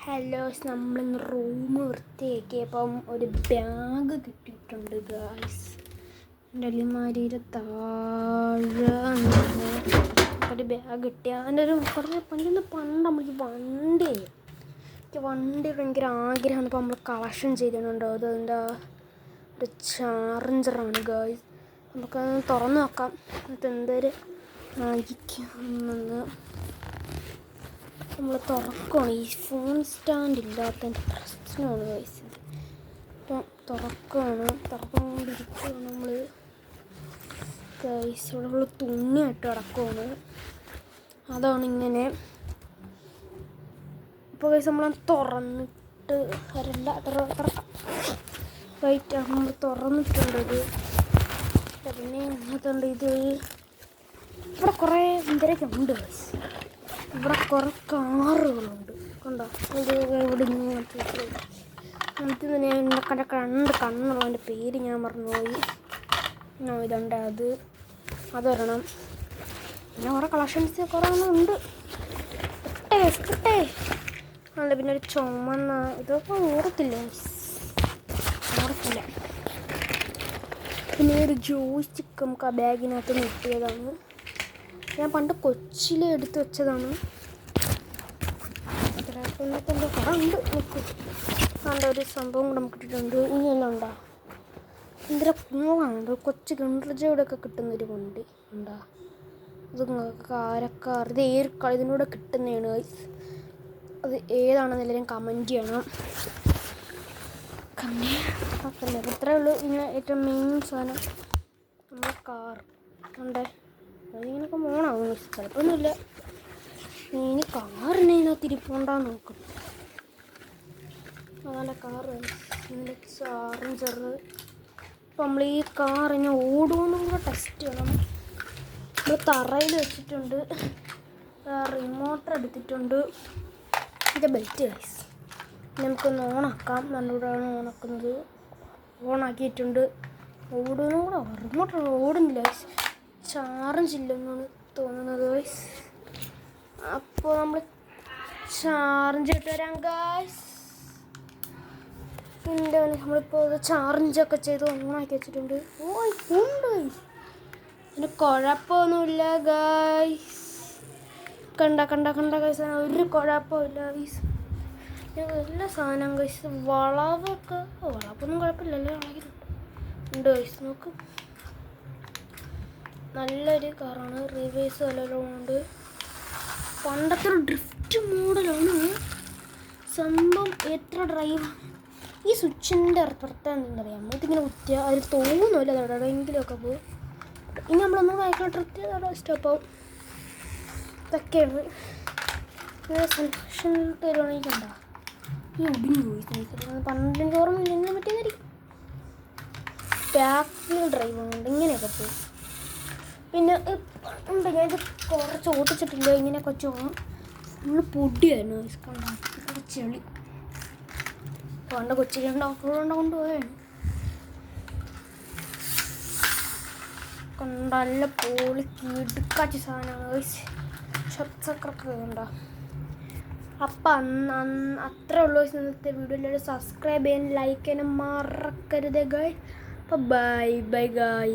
Hello, നമ്മളിന്ന് room വൃത്തിയാക്കിയപ്പം ഒരു bag കിട്ടിയിട്ടുണ്ട് ഗായ്സ്. എൻ്റെ അലിമാരിയുടെ താഴെ ഒരു ബാഗ് കിട്ടി. അതിൻ്റെ ഒരു കുറച്ച് പണ്ട് നമുക്ക് വണ്ടി ഭയങ്കര ആഗ്രഹമാണ്. ഇപ്പോൾ നമ്മൾ കളക്ഷൻ ചെയ്തിട്ടുണ്ടോ അതിൻ്റെ ഒരു ചാർജറാണ് ഗായ്സ്. നമുക്കത് തുറന്ന് നോക്കാം. എന്നിട്ട് എന്തൊരു ആയിരിക്കുമെന്ന് നമ്മൾ തുറക്കുകയാണ്. ഈ ഫോൺ സ്റ്റാൻഡ് ഇല്ലാത്തതിൻ്റെ പ്രശ്നമാണ് ഗൈസ്. അപ്പം തുറന്നുകൊണ്ടിരിക്കുകയാണ് നമ്മൾ ഗൈസ്. ഇവിടെ നമ്മൾ തുണിയായിട്ട് കിടക്കുകയാണ്. അതാണ് ഇങ്ങനെ. ഇപ്പോൾ ഗൈസ് നമ്മൾ തുറന്നിട്ട് വൈറ്റ് നമ്മൾ തുറന്നിട്ടുണ്ടത്. പിന്നെ എന്നിട്ടുണ്ട് ഇത് ഇവിടെ കുറേ എന്തൊക്കെ ഉണ്ട് ഗൈസ്. ഇവിടെ കുറേ കാറുകളുണ്ട് കണ്ടോ. ഇത് ഇവിടെ നമുക്ക് ഞാൻ രണ്ട് കണ്ണുള്ള അതിൻ്റെ പേര് ഞാൻ മറന്നുപോയി. ഇതുണ്ട് അതൊരെണ്ണം. പിന്നെ കുറേ കളക്ഷൻസ് കുറേ ഉണ്ട്. കിട്ടേ അല്ല. പിന്നെ ഒരു ചുമന്ന ഇതൊക്കെ ഓർത്തില്ല. പിന്നെ ഒരു ജോയ്സ്റ്റിക്ക് നമുക്ക് ആ ബാഗിനകത്ത് കിട്ടിയതാണ്. ഞാൻ പണ്ട് കൊച്ചിയിൽ എടുത്ത് വെച്ചതാണ്. കുറേ ഉണ്ട്. കണ്ട ഒരു സംഭവം കൂടെ നമുക്ക് ഇട്ടിട്ടുണ്ട്. ഇനിയെല്ലാം ഉണ്ടോ ഭയങ്കര കുളമാണ്. കൊച്ചു കിണ്ടർജയോടൊക്കെ കിട്ടുന്നൊരു വണ്ടി ഉണ്ടാ. ഇത് കാരക്കാർ ഇത് ഇതിനൂടെ കിട്ടുന്നതാണ്. അത് ഏതാണെന്ന് എല്ലാവരും കമൻറ്റ് ചെയ്യണം. അത്രേ ഉള്ളൂ. ഇങ്ങനെ ഏറ്റവും മെയിൻ സാധനം നമ്മുടെ കാർ ഉണ്ടേ. അതിങ്ങനെയൊക്കെ മോണാവും കുഴപ്പമൊന്നുമില്ല. ഇനി കാറിനെ ഇതിനകത്ത് ഇരിപ്പുണ്ടാന്ന് നോക്കും. അതല്ല കാറ് ചാർജർ. ഇപ്പം നമ്മൾ ഈ കാറിനെ ഓടുമെന്നും കൂടെ ടെസ്റ്റ് ചെയ്യണം. നമ്മൾ തറയിൽ വെച്ചിട്ടുണ്ട്. റിമോട്ടർ എടുത്തിട്ടുണ്ട്. ഇത് ബെൽറ്റ് ഗൈസ്. നമുക്കൊന്ന് ഓണാക്കാം. നല്ലൂടാണ് ഓണാക്കുന്നത്. ഓണാക്കിയിട്ടുണ്ട്. ഓടുമെന്നും കൂടെ റിമോട്ടർ ഓടുന്നില്ല ഗൈസ്. ചാർജ് ഇല്ലെന്നാണ് തോന്നുന്നത് ഗൈസ്. അപ്പോൾ നമ്മൾ ചാർജ് ഇട്ട് വരാം ഗൈസ്. പിന്നെ നമ്മളിപ്പോൾ ഇത് ചാർജൊക്കെ ചെയ്ത് ഓണാക്കി വെച്ചിട്ടുണ്ട്. ഉണ്ട് ഗൈസ്. പിന്നെ കുഴപ്പമൊന്നുമില്ല ഗൈസ്. കണ്ട ഗൈസ്. ഒരു കുഴപ്പമില്ല ഗൈസ്. എല്ലാ സാധനം ഗൈസ്. വളവൊന്നും കുഴപ്പമില്ലല്ലോ. ഉണ്ട് ഗൈസ്. നോക്ക്, നല്ലൊരു കാറാണ്. റിവേഴ്സ് എല്ലാം ഉണ്ട്. പണ്ടത്തെ ഒരു ഡ്രിഫ്റ്റ് മോഡലാണ് സംഭവം. എത്ര ഡ്രൈവ് ഈ സ്വിച്ചിൻ്റെ പ്രത്യേകത എന്താണെന്നറിയാമോ? ഇതിങ്ങനെ കുത്തിയാൽ അതിൽ തോന്നുന്നില്ല അത് എവിടെയെങ്കിലുമൊക്കെ പോകും. ഇനി നമ്മളൊന്നും ഭയങ്കര ഡ്രിഫ്റ്റ് ചെയ്താൽ സ്റ്റോപ്പാവും. ഇതൊക്കെയാണ് സെലക്ഷൻ തരുവാണെങ്കിൽ കണ്ട ഈ ഒടിഞ്ഞു പോയി. പണ്ടെനിക്ക് ഓർമ്മയില്ല എങ്ങനെ പറ്റിയതായിരിക്കും. ബാക്കിൽ ഡ്രൈവ് ഉണ്ട്. ഇങ്ങനെയൊക്കെ പോകും. പിന്നെ ഉണ്ട്. ഞാൻ ഇത് കുറച്ച് ഓട്ടിച്ചിട്ടില്ല. ഇങ്ങനെ കൊച്ചു ഫുള്ള് പൊടിയായിരുന്നു. കണ്ട ചെളി പണ്ട് കൊച്ചിലുണ്ടാക്കുന്ന കൊണ്ടുപോയാണ്. നല്ല പോളി കിടുക്കാച്ച സാധനമാണ്. ഷർട്ട്സൊക്കെ ഉണ്ടോ. അപ്പം അത്രേ ഉള്ളൂ ഇന്നത്തെ വീഡിയോയിൽ. സബ്സ്ക്രൈബ് ചെയ്യാൻ ലൈക്ക് ചെയ്യാനും മറക്കരുത് ഗായ്. അപ്പോൾ ബൈ ഗായ്.